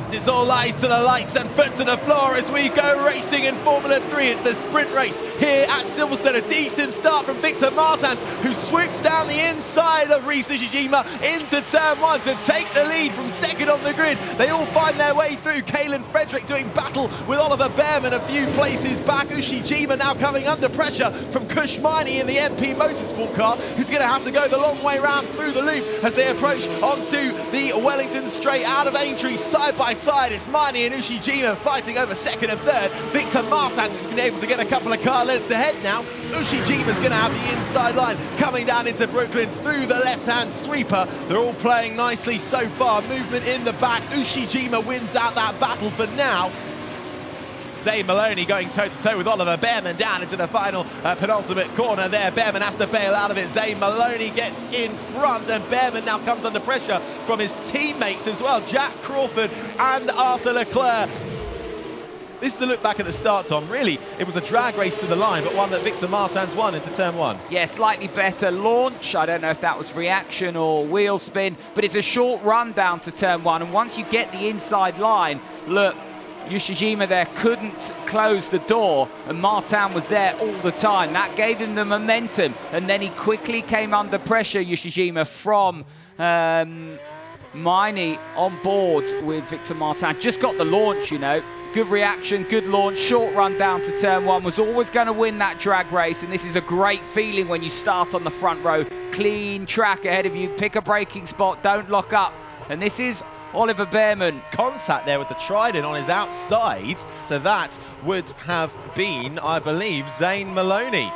It's all eyes to the lights and foot to the floor as we go racing in Formula 3. It's the sprint race here at Silverstone. A decent start from Victor Martins, who swoops down the inside of Rhys Ushijima into turn one to take the lead from second on the grid. They all find their way through. Kalen Frederick doing battle with Oliver Behrman a few places back. Ushijima now coming under pressure from Kushmani in the MP Motorsport car, who's going to have to go the long way round through the loop as they approach onto the Wellington straight out of Aintree side by side. It's Mani and Ushijima fighting over second and third. Victor Martins has been able to get a couple of car lengths ahead now. Ushijima's going to have the inside line coming down into Brooklands through the left-hand sweeper. They're all playing nicely so far. Movement in the back. Ushijima wins out that battle for now. Zane Maloney going toe-to-toe with Oliver Behrman down into the final penultimate corner there. Behrman has to bail out of it. Zane Maloney gets in front, and Behrman now comes under pressure from his teammates as well, Jack Crawford and Arthur Leclerc. This is a look back at the start, Tom. Really, it was a drag race to the line, but one that Victor Martins won into turn one. Yeah, slightly better launch. I don't know if that was reaction or wheel spin, but it's a short run down to turn one, and once you get the inside line, look, Ushijima there couldn't close the door, and Martin was there all the time. That gave him the momentum, and then he quickly came under pressure, Ushijima, from Miney on board with Victor Martin. Just got the launch, you know. Good reaction, good launch, short run down to turn one. Was always going to win that drag race, and this is a great feeling when you start on the front row. Clean track ahead of you, pick a braking spot, don't lock up. And this is Oliver Behrman. Contact there with the Trident on his outside, so that would have been, I believe, Zane Maloney.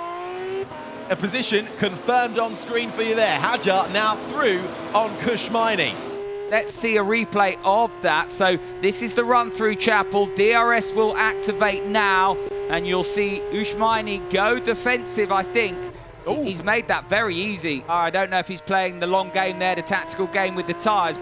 A position confirmed on screen for you there. Hajar now through on Kushmani. Let's see a replay of that. So this is the run through Chapel. DRS will activate now, and you'll see Ushmani go defensive, I think. Ooh. He's made that very easy. I don't know if he's playing the long game there, the tactical game with the tyres.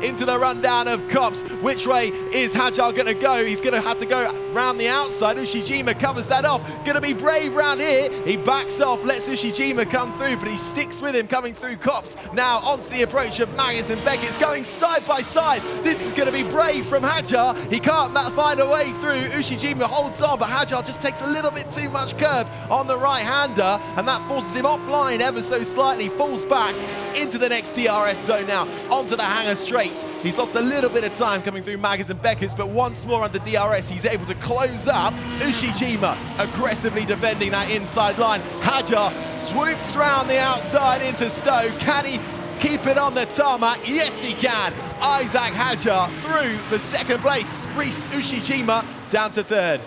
Into the rundown of Copse. Which way is Hajar going to go? He's going to have to go round the outside. Ushijima covers that off. Going to be brave round here. He backs off, lets Ushijima come through, but he sticks with him coming through Copse. Now onto the approach of Maggis and Beckett's going side by side. This is going to be brave from Hajar. He can't find a way through. Ushijima holds on, but Hajar just takes a little bit too much curb on the right-hander, and that forces him offline ever so slightly. Falls back into the next DRS zone now, onto the hanger straight. He's lost a little bit of time coming through Maggis and Beckett's, but once more under DRS, he's able to close up. Ushijima aggressively defending that inside line. Hajar swoops round the outside into Stowe. Can he keep it on the tarmac? Yes, he can. Isaac Hajar through for second place. Rhys Ushijima down to third.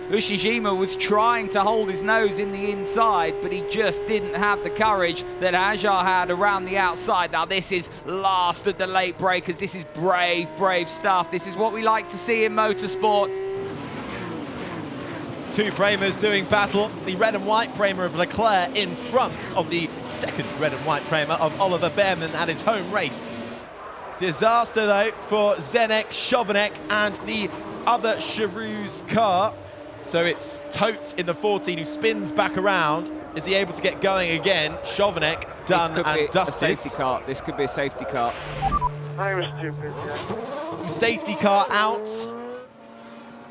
Ushijima was trying to hold his nose in the inside, but he just didn't have the courage that Hajar had around the outside. Now this is last of the late breakers. This is brave, brave stuff. This is what we like to see in motorsport. Two Premers doing battle. The red and white Premer of Leclerc in front of the second red and white Premer of Oliver Behrman at his home race. Disaster though for Zdeněk Chovanec and the other Charouz car. So it's Tote in the 14 who spins back around. Is he able to get going again? Chovanec done and dusted. Safety car. This could be a safety car. I was stupid, yeah. Safety car out.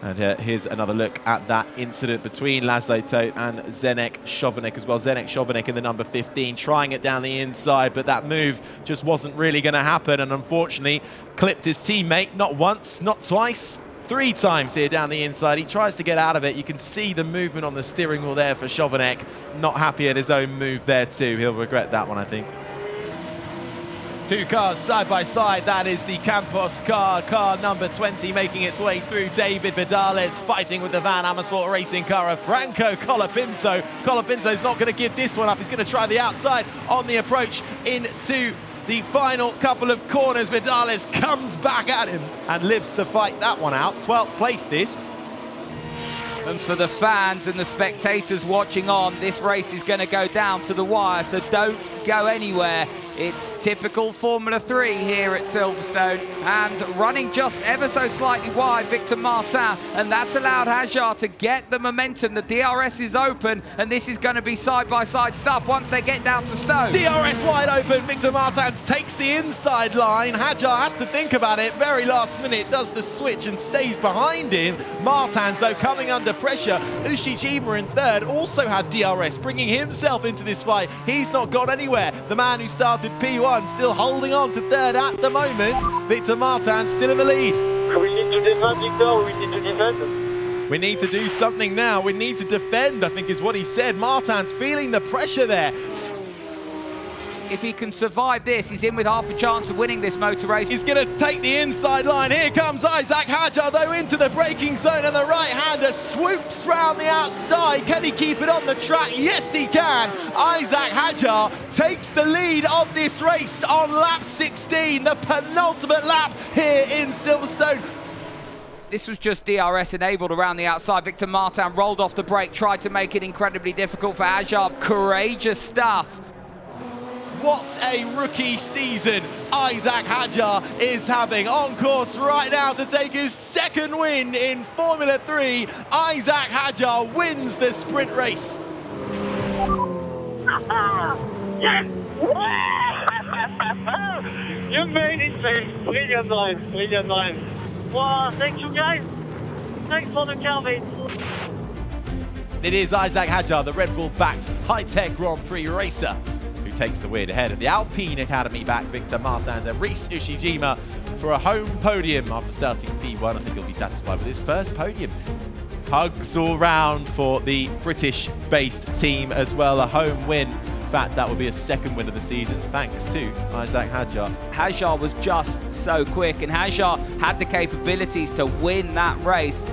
And here's another look at that incident between Laszlo Tote and Zdeněk Chovanec as well. Zdeněk Chovanec in the number 15, trying it down the inside, but that move just wasn't really going to happen, and unfortunately clipped his teammate not once, not twice, 3 times here down the inside. He tries to get out of it. You can see the movement on the steering wheel there for Chovanec. Not happy at his own move there too. He'll regret that one, I think. Two cars side by side. That is the Campos car, car number 20, making its way through. David Vidales fighting with the Van Amersfoort racing car of Franco Colapinto. Colapinto's not going to give this one up. He's going to try the outside on the approach into the final couple of corners. Vidales comes back at him and lives to fight that one out. 12th place this. And for the fans and the spectators watching on, this race is going to go down to the wire, so don't go anywhere. It's typical Formula 3 here at Silverstone, and running just ever so slightly wide, Victor Martin, and that's allowed Hajar to get the momentum. The DRS is open, and this is going to be side-by-side stuff once they get down to Stone. DRS wide open, Victor Martins takes the inside line. Hajar has to think about it, very last minute, does the switch and stays behind him. Martins, though, coming under pressure. Ushijima in third also had DRS, bringing himself into this fight. He's not gone anywhere. The man who started P1 still holding on to third at the moment. Victor Martin still in the lead. We need to defend, Victor. We need to defend. We need to do something now. We need to defend, I think is what he said. Martin's feeling the pressure there. If he can survive this, he's in with half a chance of winning this motor race. He's going to take the inside line. Here comes Isaac Hajar, though, into the braking zone, and the right-hander swoops round the outside. Can he keep it on the track? Yes, he can. Isaac Hajar takes the lead of this race on lap 16, the penultimate lap here in Silverstone. This was just DRS enabled around the outside. Victor Martin rolled off the brake, tried to make it incredibly difficult for Hajar. Courageous stuff. What a rookie season Isaac Hajar is having. On course right now to take his second win in Formula 3. Isaac Hajar wins the sprint race. Yes! You made it, man. Brilliant line, brilliant line. Wow, thank you guys. Thanks for the car, mate. It is Isaac Hajar, the Red Bull-backed high-tech Grand Prix racer, takes the win ahead of the Alpine Academy-backed Victor Martins and Rhys Ushijima for a home podium after starting P1. I think he'll be satisfied with his first podium. Hugs all round for the British-based team as well. A home win. In fact, that will be a second win of the season thanks to Isaac Hajar. Hajar was just so quick, and Hajar had the capabilities to win that race.